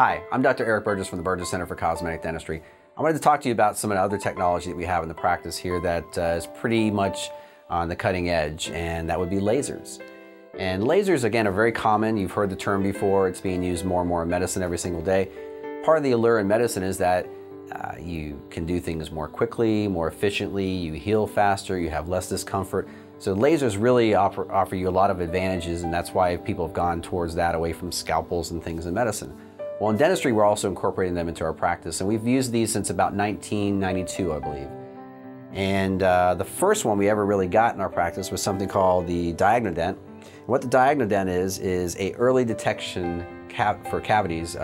Hi, I'm Dr. Eric Burgess from the Burgess Center for Cosmetic Dentistry. I wanted to talk to you about some of the other technology that we have in the practice here that is pretty much on the cutting edge, and that would be lasers. And lasers, again, are very common. You've heard the term before. It's being used more and more in medicine every single day. Part of the allure in medicine is that you can do things more quickly, more efficiently, you heal faster, you have less discomfort. So lasers really offer you a lot of advantages, and that's why people have gone towards that away from scalpels and things in medicine. Well, in dentistry, we're also incorporating them into our practice, and we've used these since about 1992, I believe. And the first one we ever really got in our practice was something called the Diagnodent. And what the Diagnodent is a early detection for cavities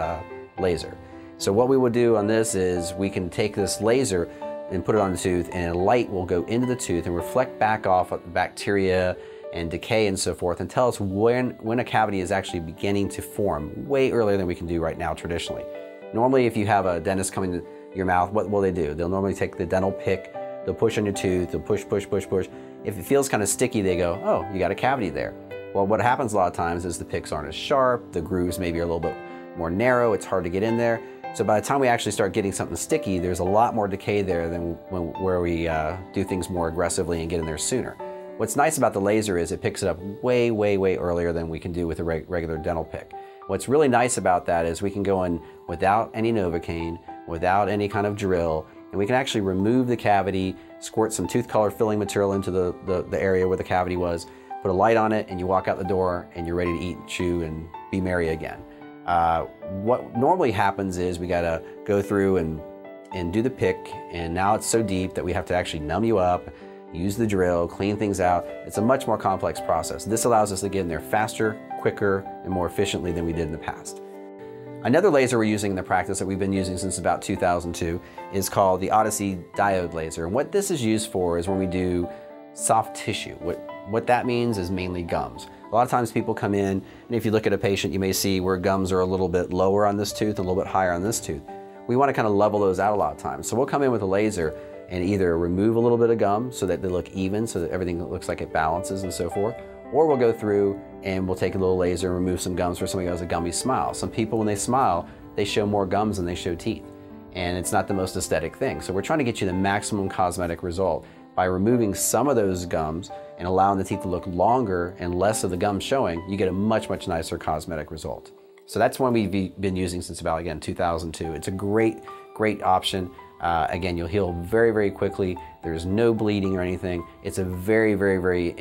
laser. So what we will do on this is we can take this laser and put it on the tooth, and a light will go into the tooth and reflect back off of the bacteria and decay and so forth, and tell us when a cavity is actually beginning to form way earlier than we can do right now traditionally. Normally, if you have a dentist coming to your mouth, what will they do? They'll normally take the dental pick, they'll push on your tooth, they'll push, push, push, push. If it feels kind of sticky, they go, oh, you got a cavity there. Well, what happens a lot of times is the picks aren't as sharp, the grooves maybe are a little bit more narrow, it's hard to get in there. So by the time we actually start getting something sticky, there's a lot more decay there than where we do things more aggressively and get in there sooner. What's nice about the laser is it picks it up way, way, way earlier than we can do with a regular dental pick. What's really nice about that is we can go in without any Novocaine, without any kind of drill, and we can actually remove the cavity, squirt some tooth color filling material into the area where the cavity was, put a light on it, and you walk out the door and you're ready to eat, chew, and be merry again. What normally happens is we gotta go through and do the pick, and now it's so deep that we have to actually numb you up, use the drill, clean things out. It's a much more complex process. This allows us to get in there faster, quicker, and more efficiently than we did in the past. Another laser we're using in the practice that we've been using since about 2002 is called the Odyssey diode laser. And what this is used for is when we do soft tissue. What that means is mainly gums. A lot of times people come in, and if you look at a patient, you may see where gums are a little bit lower on this tooth, a little bit higher on this tooth. We want to kind of level those out a lot of times. So we'll come in with a laser and either remove a little bit of gum so that they look even, so that everything looks like it balances and so forth, or we'll go through and we'll take a little laser and remove some gums for somebody who has a gummy smile. Some people, when they smile, they show more gums than they show teeth, and it's not the most aesthetic thing. So we're trying to get you the maximum cosmetic result by removing some of those gums and allowing the teeth to look longer and less of the gum showing. You get a much, much nicer cosmetic result. So that's one we've been using since about, again, 2002. It's a great, great option. Again, you'll heal very, very quickly. There's no bleeding or anything. It's a very, very, very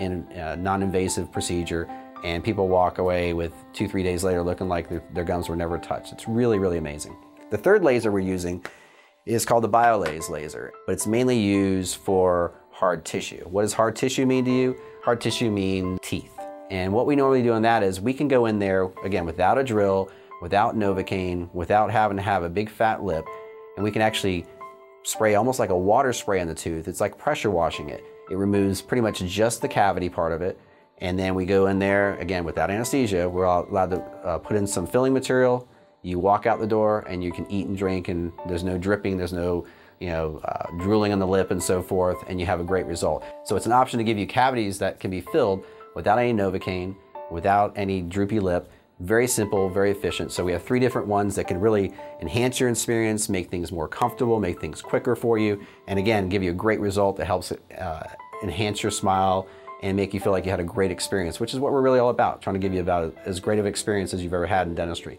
non-invasive procedure, and people walk away with 2-3 days later looking like their gums were never touched. It's really, really amazing. The third laser we're using is called the BioLase laser, but it's mainly used for hard tissue. What does hard tissue mean to you? Hard tissue means teeth. And what we normally do on that is we can go in there, again, without a drill, without Novocaine, without having to have a big fat lip, and we can actually spray almost like a water spray on the tooth. It's like pressure washing it. It removes pretty much just the cavity part of it, and then we go in there, again, without anesthesia. We're allowed to put in some filling material. You walk out the door and you can eat and drink, and there's no dripping, there's no drooling on the lip and so forth, and you have a great result. So it's an option to give you cavities that can be filled without any Novocaine, without any droopy lip. Very simple, very efficient. So we have 3 different ones that can really enhance your experience, make things more comfortable, make things quicker for you, and again, give you a great result that helps enhance your smile and make you feel like you had a great experience, which is what we're really all about, trying to give you about as great of experience as you've ever had in dentistry.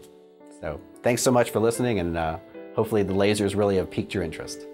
So thanks so much for listening, and hopefully the lasers really have piqued your interest.